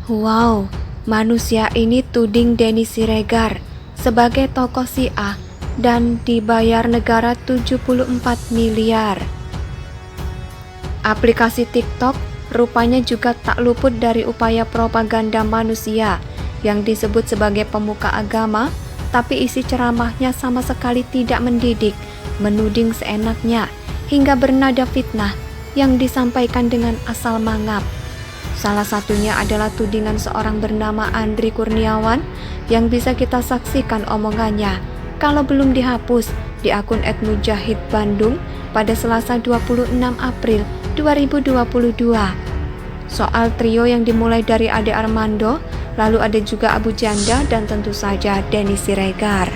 Wow, manusia ini tuding Denny Siregar sebagai tokoh Syiah dan dibayar negara 74 miliar. Aplikasi TikTok rupanya juga tak luput dari upaya propaganda manusia yang disebut sebagai pemuka agama, tapi isi ceramahnya sama sekali tidak mendidik, menuding seenaknya, hingga bernada fitnah yang disampaikan dengan asal mangap. Salah satunya adalah tudingan seorang bernama Andri Kurniawan yang bisa kita saksikan omongannya kalau belum dihapus di akun @mujahid_bandung pada Selasa 26 April 2022. Soal trio yang dimulai dari Ade Armando, lalu ada juga Abu Janda dan tentu saja Denny Siregar.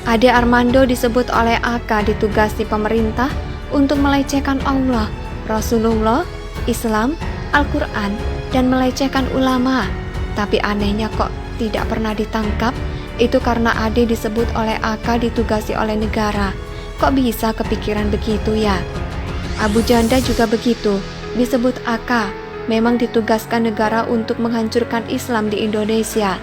Ade Armando disebut oleh AK ditugasi pemerintah untuk melecehkan Allah, Rasulullah, Islam, Al-Quran, dan melecehkan ulama. Tapi anehnya kok tidak pernah ditangkap. Itu karena Ade disebut oleh AK ditugasi oleh negara. Kok bisa kepikiran begitu ya? Abu Janda juga begitu, disebut AK, memang ditugaskan negara untuk menghancurkan Islam di Indonesia.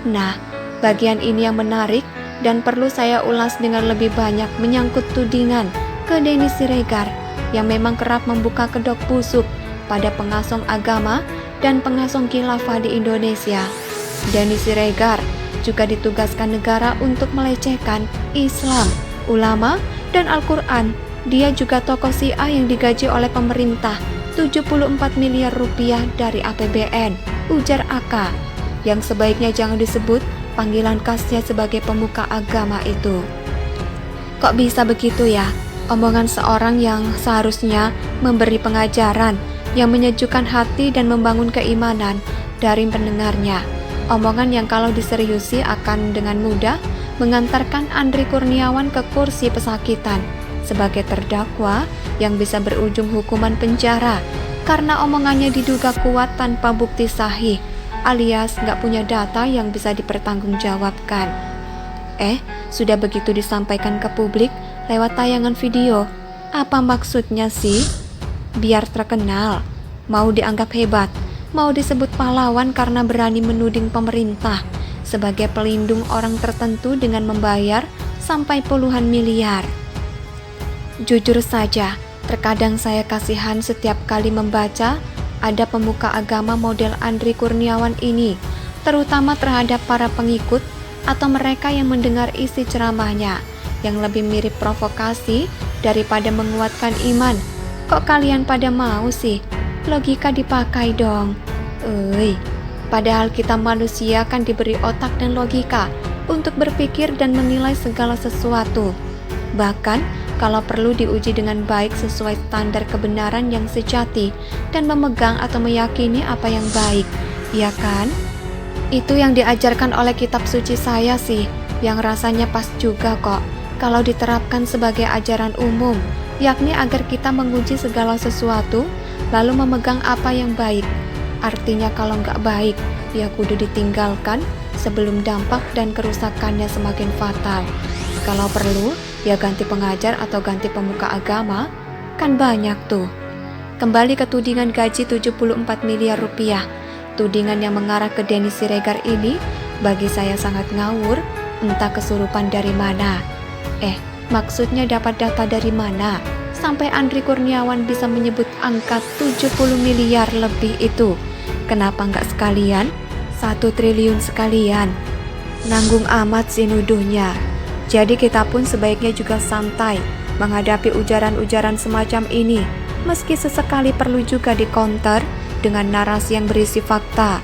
Nah, bagian ini yang menarik dan perlu saya ulas dengan lebih banyak menyangkut tudingan ke Denny Siregar yang memang kerap membuka kedok busuk pada pengasong agama dan pengasong khilafah di Indonesia. Denny Siregar juga ditugaskan negara untuk melecehkan Islam, ulama, dan Al-Quran. Dia juga tokoh Syiah yang digaji oleh pemerintah 74 miliar rupiah dari APBN, ujar AK, yang sebaiknya jangan disebut panggilan khasnya sebagai pemuka agama itu. Kok bisa begitu ya? Omongan seorang yang seharusnya memberi pengajaran yang menyejukkan hati dan membangun keimanan dari pendengarnya. Omongan yang kalau diseriusi akan dengan mudah mengantarkan Andri Kurniawan ke kursi pesakitan sebagai terdakwa yang bisa berujung hukuman penjara karena omongannya diduga kuat tanpa bukti sahih alias nggak punya data yang bisa dipertanggungjawabkan. Sudah begitu disampaikan ke publik lewat tayangan video. Apa maksudnya sih? Biar terkenal, mau dianggap hebat, mau disebut pahlawan karena berani menuding pemerintah sebagai pelindung orang tertentu dengan membayar sampai puluhan miliar. Jujur saja, terkadang saya kasihan setiap kali membaca ada pemuka agama model Andri Kurniawan ini, terutama terhadap para pengikut atau mereka yang mendengar isi ceramahnya yang lebih mirip provokasi daripada menguatkan iman. Kok kalian pada mau sih? Logika dipakai dong. Padahal kita manusia kan diberi otak dan logika untuk berpikir dan menilai segala sesuatu. Bahkan kalau perlu diuji dengan baik sesuai standar kebenaran yang sejati dan memegang atau meyakini apa yang baik, ya kan? Itu yang diajarkan oleh kitab suci saya sih, yang rasanya pas juga kok kalau diterapkan sebagai ajaran umum, yakni agar kita menguji segala sesuatu lalu memegang apa yang baik. Artinya kalau nggak baik, ya kudu ditinggalkan sebelum dampak dan kerusakannya semakin fatal. Kalau perlu, ya ganti pengajar atau ganti pemuka agama, kan banyak tuh. Kembali ke tudingan gaji 74 miliar rupiah. Tudingan yang mengarah ke Denny Siregar ini bagi saya sangat ngawur, entah kesurupan dari mana. Maksudnya dapat data dari mana sampai Andri Kurniawan bisa menyebut angka 70 miliar lebih itu? Kenapa nggak sekalian 1 triliun sekalian? Nanggung amat sih nuduhnya. Jadi kita pun sebaiknya juga santai menghadapi ujaran-ujaran semacam ini, meski sesekali perlu juga dikonter dengan narasi yang berisi fakta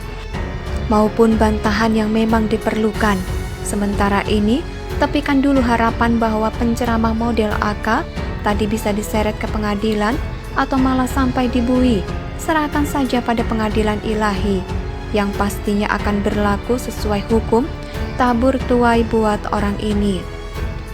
maupun bantahan yang memang diperlukan. Sementara ini, tepikan dulu harapan bahwa penceramah model AK tadi bisa diseret ke pengadilan atau malah sampai dibui. Serahkan saja pada pengadilan ilahi yang pastinya akan berlaku sesuai hukum tabur tuai buat orang ini.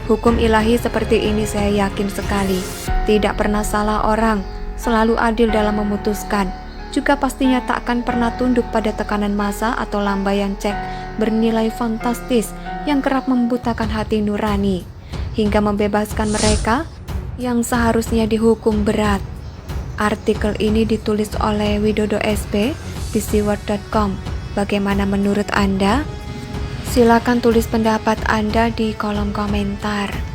Hukum ilahi seperti ini saya yakin sekali tidak pernah salah orang, selalu adil dalam memutuskan. Juga pastinya tak akan pernah tunduk pada tekanan massa atau lambaian cek bernilai fantastis yang kerap membutakan hati nurani, hingga membebaskan mereka yang seharusnya dihukum berat. Artikel ini ditulis oleh Widodo SP bcworld.com. Bagaimana menurut Anda? Silakan tulis pendapat Anda di kolom komentar.